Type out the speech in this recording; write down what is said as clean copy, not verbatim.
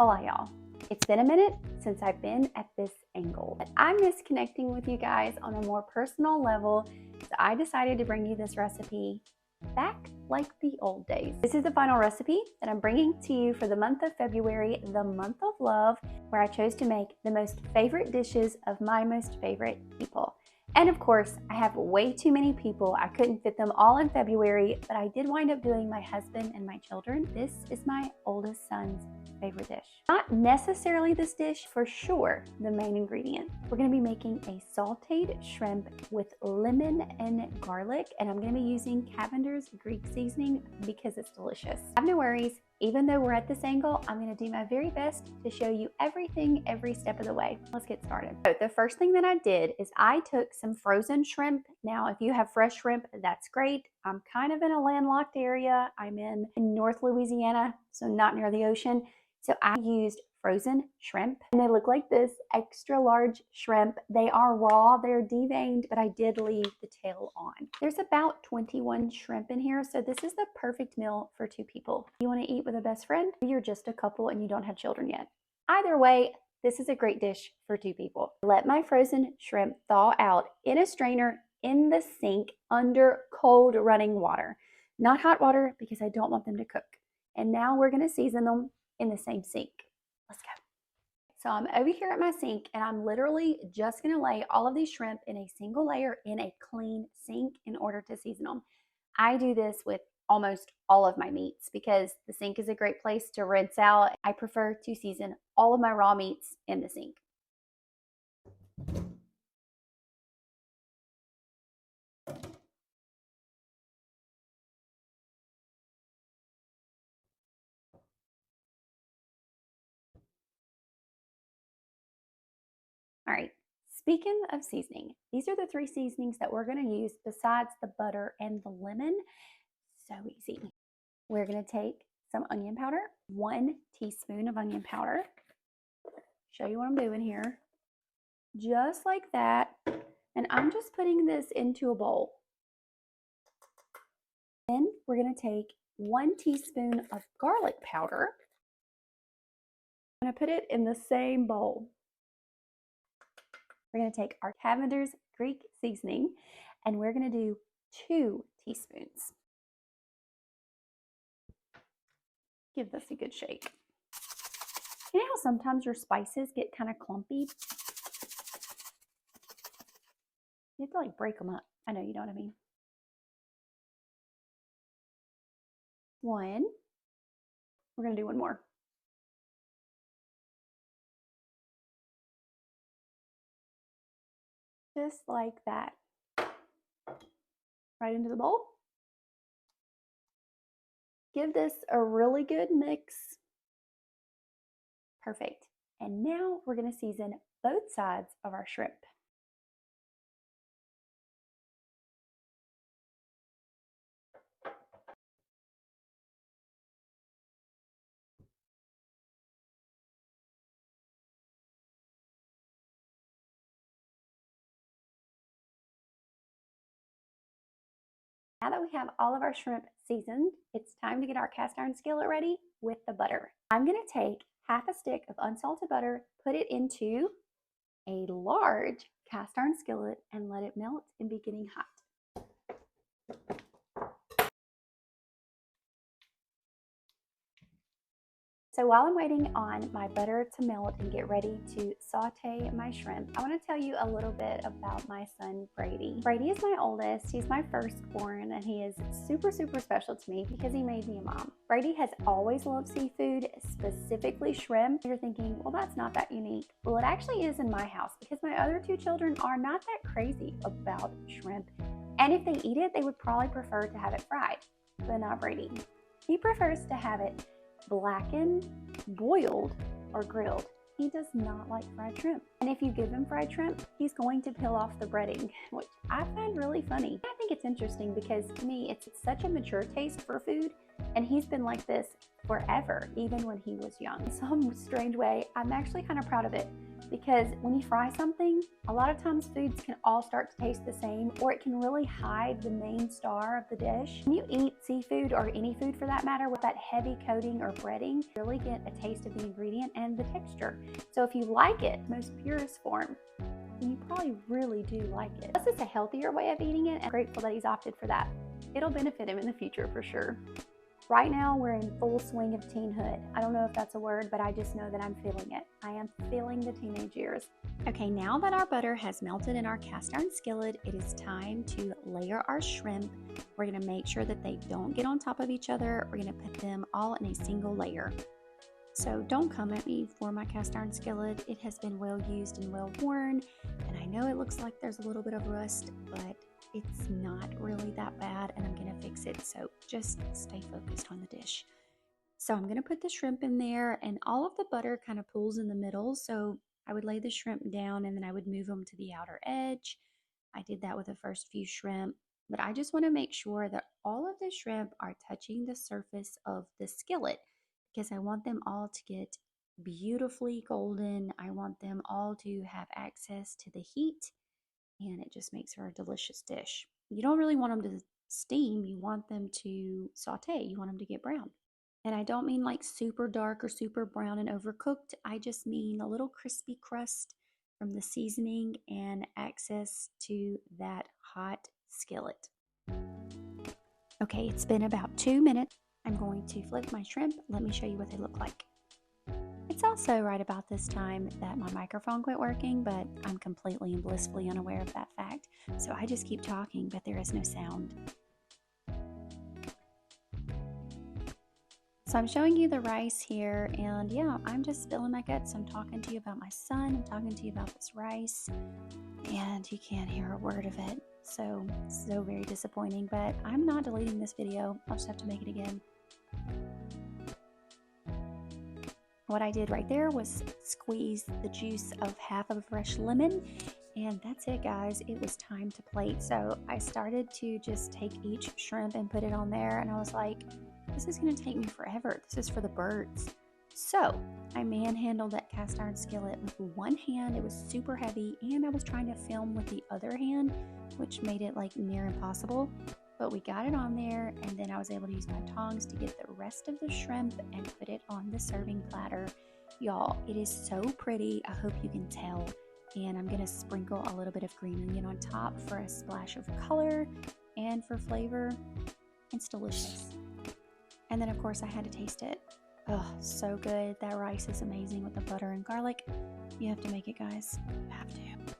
Hola y'all. It's been a minute since I've been at this angle, but I'm just connecting with you guys on a more personal level, so I decided to bring you this recipe back like the old days. This is the final recipe that I'm bringing to you for the month of February, the month of love, where I chose to make the most favorite dishes of my most favorite people. And of course, I have way too many people. I couldn't fit them all in February, but I did wind up doing my husband and my children. This is my oldest son's favorite dish. Not necessarily this dish, for sure, the main ingredient. We're gonna be making a sauteed shrimp with lemon and garlic, and I'm gonna be using Cavender's Greek seasoning because it's delicious. Have no worries. Even though we're at this angle, I'm gonna do my very best to show you everything every step of the way. Let's get started. So the first thing that I did is I took some frozen shrimp. Now, if you have fresh shrimp, that's great. I'm kind of in a landlocked area. I'm in North Louisiana, so not near the ocean. So I used frozen shrimp, and they look like this, extra large shrimp. They are raw, they're deveined, but I did leave the tail on. There's about 21 shrimp in here, so this is the perfect meal for 2 people. You want to eat with a best friend, or you're just a couple and you don't have children yet. Either way, this is a great dish for 2 people. Let my frozen shrimp thaw out in a strainer in the sink under cold running water. Not hot water because I don't want them to cook. And now we're going to season them in the same sink. Let's go. So I'm over here at my sink, and I'm literally just gonna lay all of these shrimp in a single layer in a clean sink in order to season them. I do this with almost all of my meats because the sink is a great place to rinse out. I prefer to season all of my raw meats in the sink. All right, speaking of seasoning, these are the 3 seasonings that we're gonna use besides the butter and the lemon. So easy. We're gonna take some onion powder, 1 teaspoon of onion powder. Show you what I'm doing here. Just like that. And I'm just putting this into a bowl. Then we're gonna take 1 teaspoon of garlic powder. I'm gonna put it in the same bowl. We're gonna take our Cavender's Greek seasoning, and we're gonna do 2 teaspoons. Give this a good shake. You know how sometimes your spices get kind of clumpy? You have to like break them up. I know, you know what I mean. 1. We're gonna do 1 more. Just like that. Right into the bowl. Give this a really good mix. Perfect. And now we're going to season both sides of our shrimp. Now that we have all of our shrimp seasoned, it's time to get our cast iron skillet ready with the butter. I'm going to take half a stick of unsalted butter, put it into a large cast iron skillet, and let it melt and be getting hot. So while I'm waiting on my butter to melt and get ready to saute my shrimp, I want to tell you a little bit about my son, Brady. Brady is my oldest. He's my firstborn, and he is super, super special to me because he made me a mom. Brady has always loved seafood, specifically shrimp. You're thinking, well, that's not that unique. Well, it actually is in my house because my other 2 children are not that crazy about shrimp. And if they eat it, they would probably prefer to have it fried, but not Brady. He prefers to have it blackened, boiled, or grilled. He does not like fried shrimp. And if you give him fried shrimp, he's going to peel off the breading, which I find really funny. I think it's interesting because to me, it's such a mature taste for food, and he's been like this forever, even when he was young. In some strange way, I'm actually kind of proud of it, because when you fry something, a lot of times foods can all start to taste the same, or it can really hide the main star of the dish. When you eat seafood, or any food for that matter, with that heavy coating or breading, you really get a taste of the ingredient and the texture. So if you like it, most purest form, then you probably really do like it. Plus, it's a healthier way of eating it, and I'm grateful that he's opted for that. It'll benefit him in the future for sure. Right now, we're in full swing of teenhood. I don't know if that's a word, but I just know that I'm feeling it. I am feeling the teenage years. Okay, now that our butter has melted in our cast iron skillet, it is time to layer our shrimp. We're gonna make sure that they don't get on top of each other. We're gonna put them all in a single layer. So don't come at me for my cast iron skillet. It has been well used and well worn, and I know it looks like there's a little bit of rust, but it's not really that bad, and I'm gonna fix it. So just stay focused on the dish. So I'm gonna put the shrimp in there, and all of the butter kind of pools in the middle. So I would lay the shrimp down, and then I would move them to the outer edge. I did that with the first few shrimp, but I just wanna make sure that all of the shrimp are touching the surface of the skillet, because I want them all to get beautifully golden. I want them all to have access to the heat, and it just makes for a delicious dish. You don't really want them to steam, you want them to saute, you want them to get brown. And I don't mean like super dark or super brown and overcooked. I just mean a little crispy crust from the seasoning and access to that hot skillet. Okay, it's been about 2 minutes. I'm going to flip my shrimp. Let me show you what they look like. It's also right about this time that my microphone quit working, but I'm completely and blissfully unaware of that fact. So I just keep talking, but there is no sound. So I'm showing you the rice here, and yeah, I'm just spilling my guts. I'm talking to you about my son. I'm talking to you about this rice, and you can't hear a word of it. So very disappointing, but I'm not deleting this video. I'll just have to make it again. What I did right there was squeeze the juice of half of a fresh lemon, and that's it, guys. It was time to plate. So I started to just take each shrimp and put it on there, and I was like, this is gonna take me forever. This is for the birds. So I manhandled that cast iron skillet with one hand. It was super heavy, and I was trying to film with the other hand, which made it like near impossible. But we got it on there, and then I was able to use my tongs to get the rest of the shrimp and put it on the serving platter. Y'all, it is so pretty. I hope you can tell. And I'm gonna sprinkle a little bit of green onion on top for a splash of color and for flavor. It's delicious. And then of course I had to taste it. Oh, so good. That rice is amazing with the butter and garlic. You have to make it, guys. You have to.